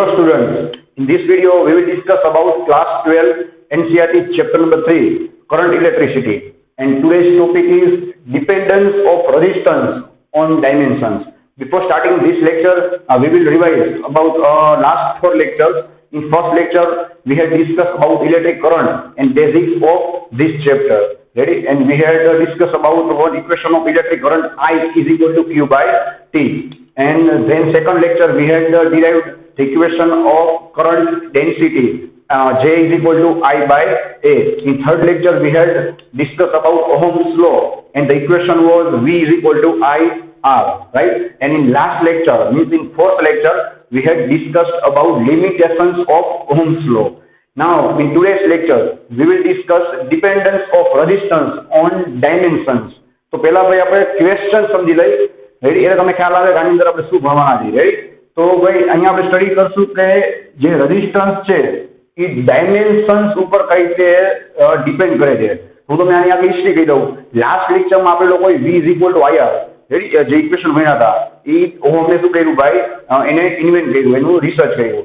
Hello students, in this video we will discuss about class 12 NCERT chapter number 3 current electricity, and today's topic is dependence of resistance on dimensions. Before starting this lecture, we will revise about last 4 lectures. In first lecture we had discussed about electric current and basics of this chapter. Ready? And we had discussed about one equation of electric current I is equal to Q by T. And then second lecture we had derived the equation of current density, J is equal to I by A. In third lecture we had discussed about Ohm's law and the equation was V is equal to I R, right? And in last lecture, means in fourth lecture, we had discussed about limitations of Ohm's law. Now in today's lecture we will discuss dependence of resistance on dimensions. तो पहला भाई આપણે question સમજી લઈ. Ready? એટલે તમને ખ્યાલ આવે કે આની અંદર આપણે શું ભણવાના છીએ. રેડી? તો ભાઈ અહીંયા આપણે સ્ટડી કરશું કે જે રેઝિસ્ટન્સ છે એ ડાયમેન્શન્સ ઉપર કઈ રીતે ડિપેન્ડ કરે છે. હું તમને આની આગળ હિસ્ટ્રી કહી દઉં. લાસ્ટ લેક્ચરમાં આપણે લોકોએ V is equal two IR ready જે ઇક્વેશન ભણ્યા હતા એ ઓહમને શું કર્યું ભાઈ, એને ઇન્વેન્ટ કર્યું, એનું રિસર્ચ કર્યું.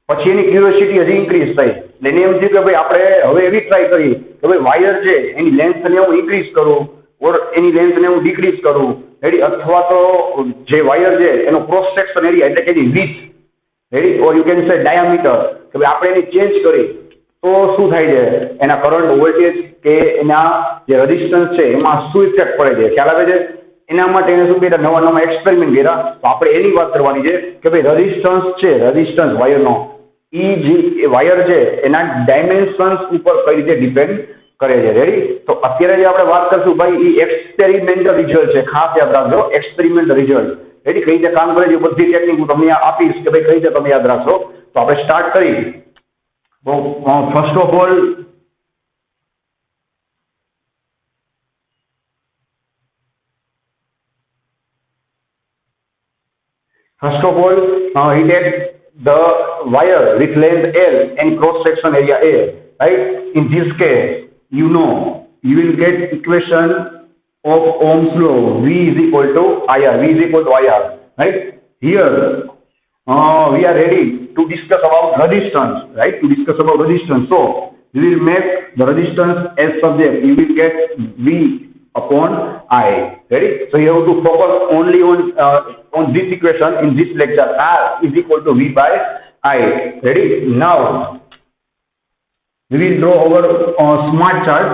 પછી એની ક્યુરિયોસિટી હજી ઇન્ક્રીઝ થઈ એટલે એને એમ થયું કે ભાઈ આપણે હવે એવી ટ્રાય કરી કે ભાઈ વાયર છે એની લેન્થને હું ઇન્ક્રીઝ કરું ઓર એની લેન્થને હું ડિક્રીઝ કરું. રેડી? અથવા તો જે વાયર છે એનો ક્રોસ સેક્શન એરિયા એટલે કે એની width, ready, or you can say diameter, કે ભાઈ આપણે એની ચેન્જ કરી તો શું થાય છે, એના કરંટ, વોલ્ટેજ કે એના જે રેઝિસ્ટન્સ છે એમાં શું ઇફેક્ટ પડે છે, ખ્યાલ આવે છે. એના માટે એને શું કર્યા, નવા નવા એક્સપેરિમેન્ટ કર્યા. તો આપણે એની વાત કરવાની છે કે ભાઈ રેઝિસ્ટન્સ છે, રેઝિસ્ટન્સ વાયરનો એ જે વાયર છે એના ડાયમેન્શન્સ ઉપર કઈ રીતે ડિપેન્ડ કરે છે. રેડી? તો અત્યારે જે આપણે વાત કરશું ભાઈ એ એક્સપેરિમેન્ટલ રિઝલ્ટ છે, ખાસ યાદ રાખજો એક્સપેરિમેન્ટ રિઝલ્ટ. રેડી? કઈ રીતે કામ કરે છે બધી ટેકનિક હું તમને આપીશ કે ભાઈ કઈ રીતે તમે યાદ રાખશો. તો આપણે સ્ટાર્ટ કરી. First of all, he takes the wire with length L and cross section area A. Right? In this case, you will get equation of Ohm's law. V is equal to IR. V is equal to IR. Right? Here, we are ready to discuss about resistance. Right? To discuss about resistance. So, we will make the resistance as subject. You will get V upon I. Ready? So you have to focus only on this equation in this lecture. R is equal to V by I. Ready? Now we will draw our smart chart.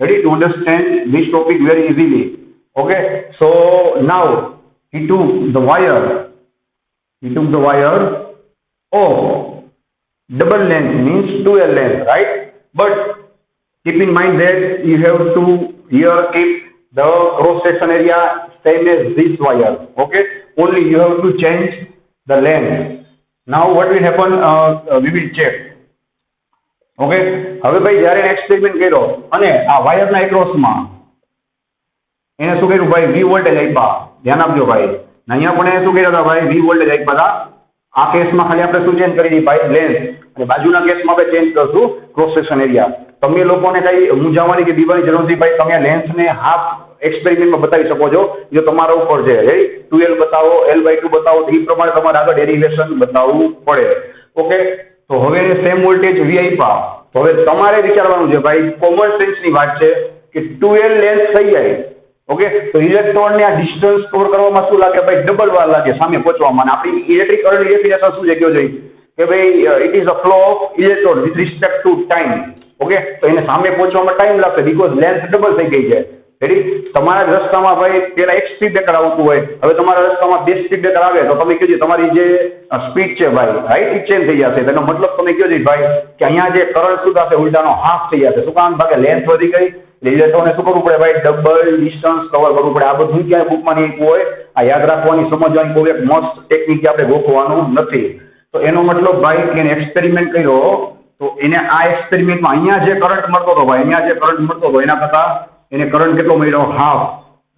Ready? To understand this topic very easily. Okay? So now he took the wire of double length, means 2L length, right? But keep in mind that you have to here keep the cross section area same as this wire. Okay? Only you have to change the length. Now what will happen, we will check. Okay? હવે ભાઈ જ્યારે experiment કર્યો અને આ વાયરના એક્રોસમાં એને શું કર્યું ભાઈ, V વોલ્ટેજ આપ્યા. ધ્યાન આપજો ભાઈ. અહીંયા પણ એને શું કર્યા હતા ભાઈ, V વોલ્ટેજ આપ્યા હતા. આ કેસમાં ખાલી આપણે શું ચેન્જ કરી દઈએ ભાઈ, લેન્થ, અને બાજુના કેસમાં આપણે ચેન્જ કરશું ક્રોસ સેક્શન એરિયા. તમે લોકોને કઈ મૂંઝાવાની કે બીવાની જરૂર નથી ભાઈ. તમે લેન્થને હાફ એક્સપેરિમેન્ટમાં બતાવી શકો છો, જો તમારા ઉપર છે. 2L બતાવો, L/2 બતાવો, તો એ પ્રમાણે તમારે આગળ ડેરિવેશન બતાવવું પડે. ઓકે? તો હવે એને સેમ વોલ્ટેજ V આપ્યા. તો હવે તમારે વિચારવાનું છે ભાઈ, કોમન સેન્સની વાત છે કે 2L લેન્થ થઈ જાય. ઓકે? તો ઇલેક્ટ્રોનને આ ડિસ્ટન્સ કવર કરવામાં શું લાગે ભાઈ, ડબલ વાર લાગે સામે પહોંચવામાં. આપણી ઇલેક્ટ્રિક કરંટ ડેફિનેશન શું છે કયો જોઈએ કે ભાઈ it is a flow of electron with respect to time. Okay? તો એને સામે પહોંચવામાં ટાઈમ લાગશે બીકોઝ લેન્થ ડબલ થઈ ગઈ છે. રેડી? તમારા રસ્તામાં ભાઈ પેલા એક સ્પીડ બ્રેકર આવતું હોય, હવે તમારા રસ્તામાં 2 સ્પીડ બ્રેકર આવે તો તમે કહેજો તમારી જે સ્પીડ છે ભાઈ, રાઈટ, એ ચેન્જ થઈ જશે. તેનો મતલબ તમે કહેજો ભાઈ કે અહીંયા જે કરંટ શું થશે, ઉલટાનો હાફ થઈ જશે. શું કામ? ભાગે લેન્થ વધી ગઈ. ઇલેક્ટ્રોને શું કરવું પડે ભાઈ, ડબલ ડિસ્ટન્સ કવર કરવું પડે. આ બધું ક્યાંય બુકમાં નહીં આપ્યું હોય. આ યાદ રાખવાની, સમજવાની બહુ એક મસ્ત ટેકનિક આપણે ગોખવાનું નથી. તો એનો મતલબ ભાઈ કે એને એક્સપેરિમેન્ટ કર્યો તો એને આ એક્સપેરિમેન્ટમાં અહીંયા જે કરંટ મળતો હતો ભાઈ, અહીંયા જે કરંટ મળતો હતો એના કરતા એને કરંટ કેટલો મળ્યો, હાફ.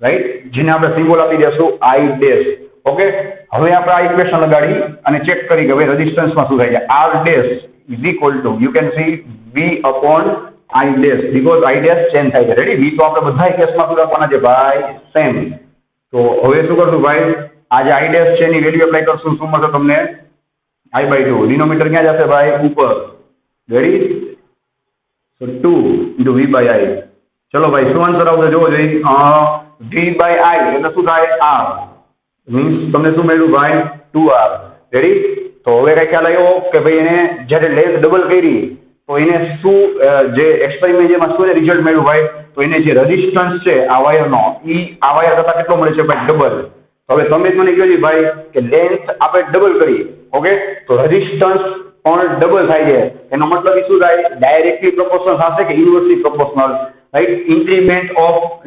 રાઈટ? જેને આપણે સિમ્બોલ આપી દઈશું I ડેશ. ઓકે? હવે આપણે આ ઇક્વેશન લગાડી અને ચેક કરી કે ભાઈ રેઝિસ્ટન્સમાં શું થાય છે. R dash is equal to you can see V upon I dash, because I dash change થાય છે. રેડી? V તો આપણે બધા કેસમાં શું રાખવાના છે ભાઈ, સેમ. તો હવે શું કરશું ભાઈ, આ જે I ડેશ છે એની વેલ્યુ એપ્લાય કરશું. શું મળશે તમને? I/2 डिनोमिनेटर क्या जाते भाई ऊपर रेडी सो 2 into V/I चलो भाई શું આન્સર આવશે જોવો જોઈએ V/I એટલે શું થાય R મીન્સ તમને શું મળ્યું ભાઈ 2R રેડી તો હવે કઈ ખ્યાલ આવ્યો કે ભાઈ એને જ્યારે લેન્થ ડબલ કરી તો એને શું જે એક્સપેરિમેન્ટ જેમાં શું રિઝલ્ટ મળ્યું ભાઈ તો એને જે રેઝિસ્ટન્સ છે આ વાયરનો ઈ આ વાયર કરતા કેટલો મળે છે ભાઈ ડબલ હવે તમે જ મને કહો ભાઈ કે લેન્થ આપણે ડબલ કરી ઓકે તો રેઝિસ્ટન્સ પણ ડબલ થાય છે એનો મતલબ શું થાય ડાયરેક્ટલી પ્રોપોર્શનલ થશે કે inversely proportional right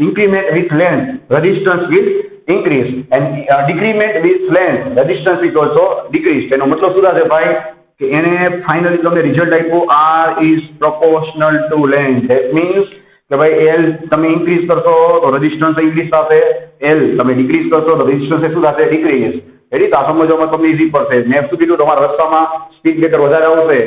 increment with length resistance will increase and decrement with length resistance will also decrease એનો મતલબ શું થશે ભાઈ કે એને ફાઇનલી તમને રિઝલ્ટ આપ્યું R is proportional to length that means કે ભાઈ L તમે ઇન્ક્રીઝ કરશો તો રેઝિસ્ટન્સ ઇન્ક્રીઝ થશે L તમે ડિક્રીઝ કરશો તો રેઝિસ્ટન્સ શું થશે ડિક્રીઝ રેડી તો આ સમજવામાં તમને ઈઝી પડશે મેં શું કીધું તમારા રસ્તામાં સ્પીડ બ્રેકર વધારે આવશે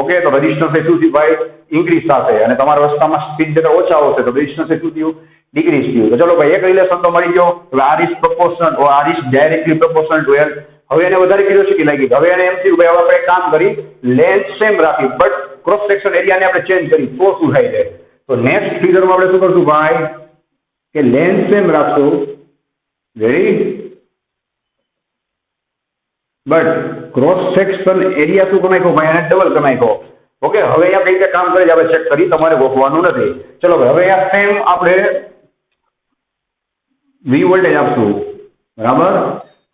ઓકે તો રેઝિસ્ટન્સ શું થયું ભાઈ ઇન્ક્રીઝ થશે અને તમારા રસ્તામાં સ્પીડ બ્રેકર ઓછા આવશે તો રેઝિસ્ટન્સ શું થયું ડિક્રીઝ થયું તો ચલો ભાઈ એક રિલેશન તો મળી ગયો હવે R is proportional or R is directly proportional to L હવે એને વધારે ક્યુરિયોસિટી લાગી હવે એને એમ થયું ભાઈ હવે આપણે કામ કરી લેન્થ સેમ રાખી બટ ક્રોસ સેક્શન એરિયાને આપણે ચેન્જ કરી તો શું થાય છે તો નેક્સ્ટ ફિગરમાં આપણે શું કરશું ભાઈ કે લેન્થ સેમ રાખશું ready but cross section area શું કરી નાખ્યો ભાઈ એને ડબલ કરી નાખ્યો ઓકે હવે અહીંયા કઈ રીતે કામ કરે છે આપણે ચેક કરી તમારે ગોખવાનું નથી ચલો ભાઈ હવે અહીંયા સેમ આપણે V વોલ્ટેજ આપશું બરાબર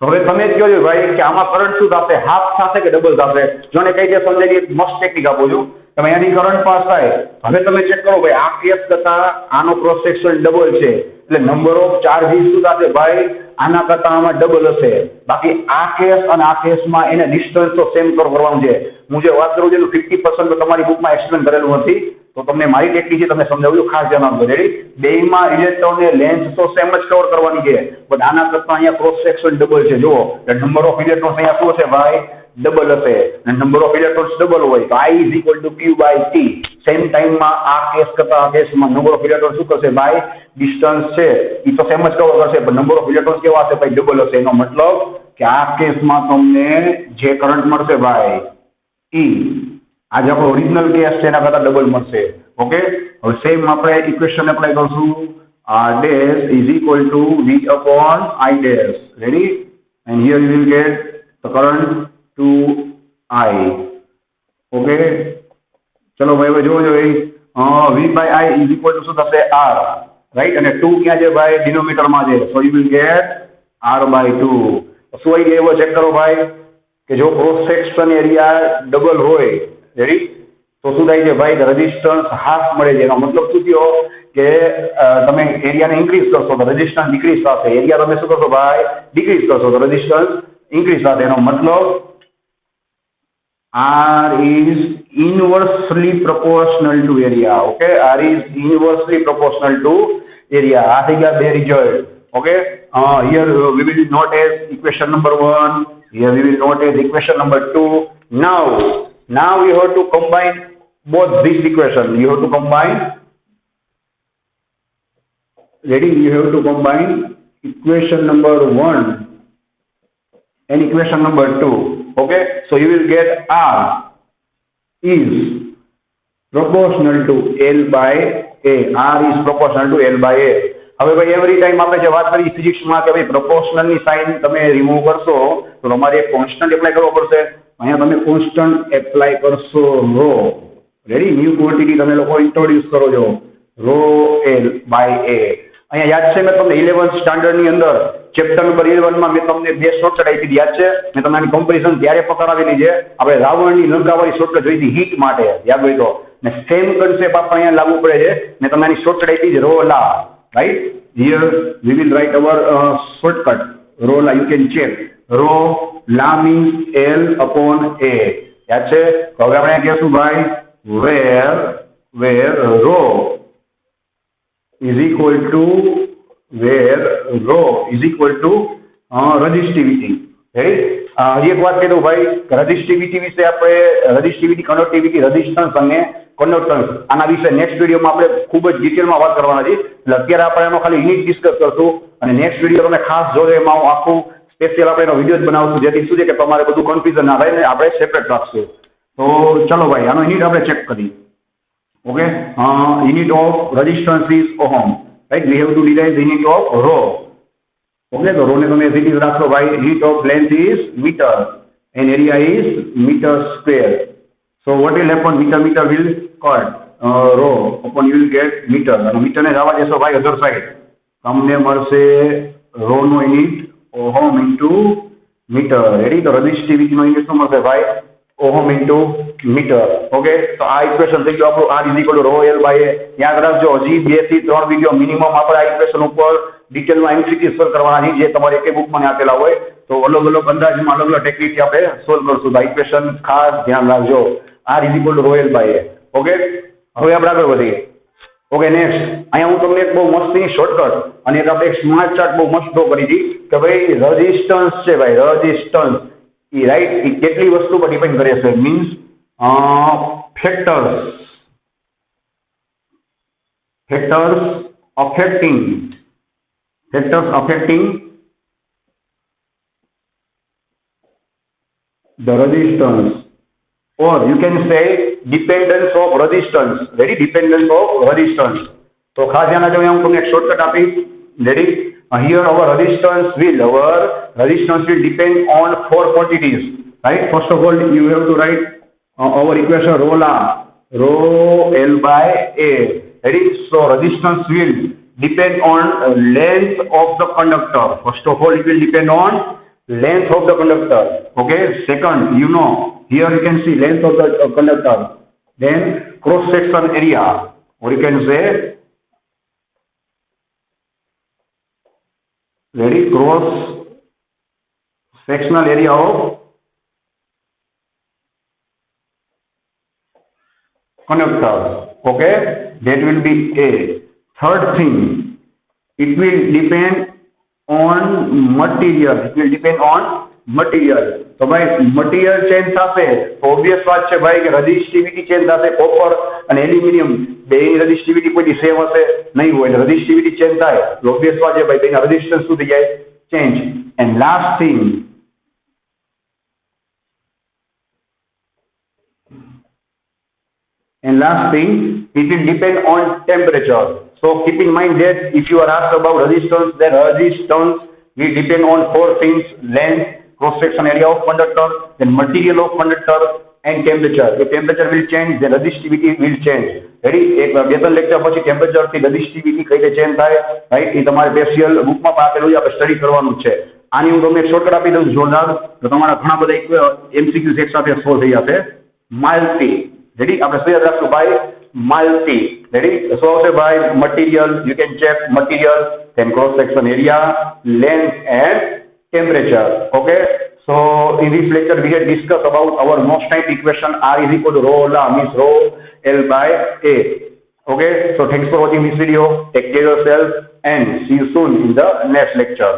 હવે તમે જ કહો છો ભાઈ કે આમાં કરંટ શું થશે હાફ થશે કે ડબલ થશે જોને કઈ રીતે સમજાવી એક મસ્ત ટેકનિક આપું છું તમે અહીંયાથી કરંટ પાસ થાય હવે તમે ચેક કરો ભાઈ આ કેસ કરતા આનો ક્રોસ સેક્શન ડબલ છે એટલે નંબર ઓફ ચાર્જીસ શું થશે ભાઈ આના કરતા આમાં ડબલ હશે બાકી આ કેસ અને આ કેસમાં એને ડિસ્ટન્સ તો સેમ કરવાનું છે હું જે વાત કરું છું એનું 50% તો તમારી બુકમાં એક્સપ્લેન કરેલું નથી તો તમને મારી ટેકનિકથી તમને સમજાવું છું ખાસ ધ્યાન આપજો રેડી બેયમાં ઇલેક્ટ્રોનને લેન્થ તો સેમ જ કવર કરવાની છે બટ આના કરતા અહીંયા ક્રોસ સેક્શન ડબલ છે જુઓ નંબર ઓફ ઇલેક્ટ્રોન્સ અહીંયા શું હશે ભાઈ ડબલ હશે અને નંબર ઓફ ઇલેક્ટ્રોન્સ ડબલ હોય તો I is equal to Q/T same ટાઈમમાં આ કેસ કરતા આ કેસમાં નંબર ઓફ ઇલેક્ટ્રોન શું કરશે ભાઈ ડિસ્ટન્સ છે એ તો સેમ જ કવર કરશે પણ નંબર ઓફ ઇલેક્ટ્રોન્સ કેવા હશે ભાઈ ડબલ હશે એનો મતલબ કે આ કેસમાં તમને જે કરંટ મળશે ભાઈ ઈ આજે આપણો ઓરિજિનલ કેસ છે એના કરતા ડબલ મળશે ઓકે હવે સેમ આપણે ઇક્વેશન એપ્લાય કરશું R dash is equal to V upon I dash ready and here you will get the current to I okay ચલો ભાઈ હવે જોજો V/I is equal to શું થશે R રાઈટ અને 2 ક્યાં છે ભાઈ ડિનોમિનેટરમાં છે so you will get R/2 શું આવી ગયું ચેક કરો ભાઈ કે જો ક્રોસ સેક્શન એરિયા ડબલ હોય રેડી તો શું થાય છે ભાઈ રેઝિસ્ટન્સ હાફ મળે છે એનો મતલબ શું થયો કે તમે એરિયાને ઇન્ક્રીઝ કરશો તો રેઝિસ્ટન્સ ડિક્રીઝ થશે એરિયા તમે શું કરશો ભાઈ ડિક્રીઝ કરશો તો રેઝિસ્ટન્સ ઇન્ક્રીઝ થશે એનો મતલબ R is inversely proportional to area okay R is inversely proportional to area આ થઈ ગયા બે result okay here we will note as equation number 1 here we will note as equation number 2 now you have to combine both this equation you have to combine ready you have to combine equation number 1 and equation number 2 okay so you will get R is proportional to L/A R is proportional to L/A હવે ભાઈ every time આપણે જે વાત કરી ફિઝિક્સમાં કે ભાઈ પ્રોપોર્શનલની sign તમે remove કરશો તો તમારે એક કોન્સ્ટન્ટ એપ્લાય કરવો પડશે અહીંયા તમે કોન્સ્ટન્ટ એપ્લાય કરશો રો રેડી ન્યૂ ક્વોન્ટિટી તમે લોકો ઇન્ટ્રોડ્યુસ કરો છો રો L/A અહીંયા યાદ છે મેં તમને 11th સ્ટાન્ડર્ડની અંદર ચેપ્ટર નંબર 11 માં મેં તમને બે શોર્ટકટ આપી યાદ છે મેં તમને કમ્પેરિઝન ત્યારે પકડાવેલી છે આપણે રાવણની લંકાવાળી શોર્ટકટ જોઈ હતી હીટ માટે યાદ હોય તો ને સેમ કન્સેપ્ટ આપણે અહીંયા લાગુ પડે છે મેં તમને શોર્ટકટ આપી છે રો લા right here we will write our shortcut rho la you can check rho la means L upon A યાદ છે તો હવે આપણે કહેશું ભાઈ where rho is equal to resistivity right હજી એક વાત કહી દઉં ભાઈ રેઝિસ્ટિવિટી વિશે આપણે રેઝિસ્ટિવિટી કન્ડક્ટિવિટી રેઝિસ્ટન્સ અને કન્ડક્ટન્સ આના વિશે નેક્સ્ટ વિડીયોમાં આપણે ખૂબ જ ડિટેલમાં વાત કરવાના છે એટલે અત્યારે આપણે એનો ખાલી યુનિટ ડિસ્કસ કરશું અને નેક્સ્ટ વિડીયો તમે ખાસ જોજો એમાં હું આખું સ્પેશિયલ આપણે એનો વિડીયો જ બનાવશું જેથી શું છે કે તમારે બધું કન્ફ્યુઝન ના રહે ને આપણે સેપરેટ રાખશું. તો ચલો ભાઈ આનો યુનિટ આપણે ચેક કરીએ. Okay, unit of resistance is ohm, right. We have to derive unit of rho. Okay, તો રો ને તમે એઝ ઇટ ઇઝ રાખશો ભાઈ. Unit of length is metre and area is meter square. So what will happen? Meter will cut row upon you will get meter. અને metre ને જવા દેશો ભાઈ અધર સાઈડ. તમને મળશે રો નો unit ohm into metre. Ready? તો resistivity નો યુનિટ શું મળશે ભાઈ? Ohm into metre. ઓકે, તો આ ઇક્વેશન થઈ ગયું આપણું. R is equal to rho L by a. યાદ રાખજો હજી 2 થી 3 વિડીયો મિનિમમ આપણે આ ઇક્વેશન ઉપર ડિટેલમાં એમસીક્યુ સોલ્વ કરવાના છે જે તમારે એક બુકમાં આપેલા હોય. તો અલગ અલગ અંદાજમાં અલગ અલગ ટેકનિકથી આપણે સોલ્વ કરશું. તો ઇક્વેશન ખાસ ધ્યાન રાખજો. R is equal to rho L by A. Okay, હવે આપણે આગળ વધીએ. ઓકે, નેક્સ્ટ અહીંયા હું તમને એક બહુ મસ્તી શોર્ટકટ અને એક આપણે એક સ્માર્ટ ચાર્ટ બહુ મસ્ત ડ્રો કરી હતી કે ભાઈ રેઝિસ્ટન્સ છે ભાઈ, રેઝિસ્ટન્સ એ રાઈટ એ કેટલી વસ્તુ પર ડિપેન્ડ કરે છે. Means factors affecting the resistance, or you can say dependence of resistance. Ready? Dependence of resistance. તો ખાસ ધ્યાન રાખજો. હું તમને એક શોર્ટકટ આપીશ. Ready? Here our resistance will depend on 4 quantities. Right? First of all, you have to write our equation rho L by A. Ready? So resistance will depend on length of the conductor. First of all, it will depend on length of the conductor. Okay. Second, you know, here you can see length of the conductor. Then cross section area, or you can say, ready, cross sectional area of conductor. Okay, that will be A. Third thing, it will depend on material. It will depend on material. તો ભાઈ material change થશે તો obvious વાત છે ભાઈ કે resistivity change થશે. Copper અને એલ્યુમિનિયમ બેની રેઝિસ્ટિવિટી કોઈ સેમ હશે નહીં હોય. એટલે રેઝિસ્ટિવિટી ચેન્જ થાય તો ઓબ્વિયસ વાત છે ભાઈ તેના રેઝિસ્ટન્સ શું થઈ જાય? Change. And last thing, it will depend on temperature. So keep in mind that if you are asked about resistance, then resistance will depend on 4 things: length, cross-section area of conductor, then material of conductor, and temperature. If temperature will change, then resistivity will change. Ready? એક બે ત્રણ lecture પછી temperature થી resistivity કઈ રીતે change થાય, right? એ તમારે special બુકમાં આપેલું છે, આપણે સ્ટડી કરવાનું છે. આની હું તમને શોર્ટકટ આપી દઉં જોરદાર, તો તમારા ઘણા બધા એમસીક્યુઝ એક સાથે સોલ્વ થઈ જશે. માઇલ્ટી. રેડી? આપણે શું યાદ રાખશું ભાઈ? માઇલ્ટી. રેડી? શું આવશે ભાઈ? Material. You can check material, then cross section area, length and temperature. Okay, so in this lecture we had discussed about our most type equation. R is equal to rho means rho L by A. Okay, so thanks for watching this video. Take care of yourself and see you soon in the next lecture.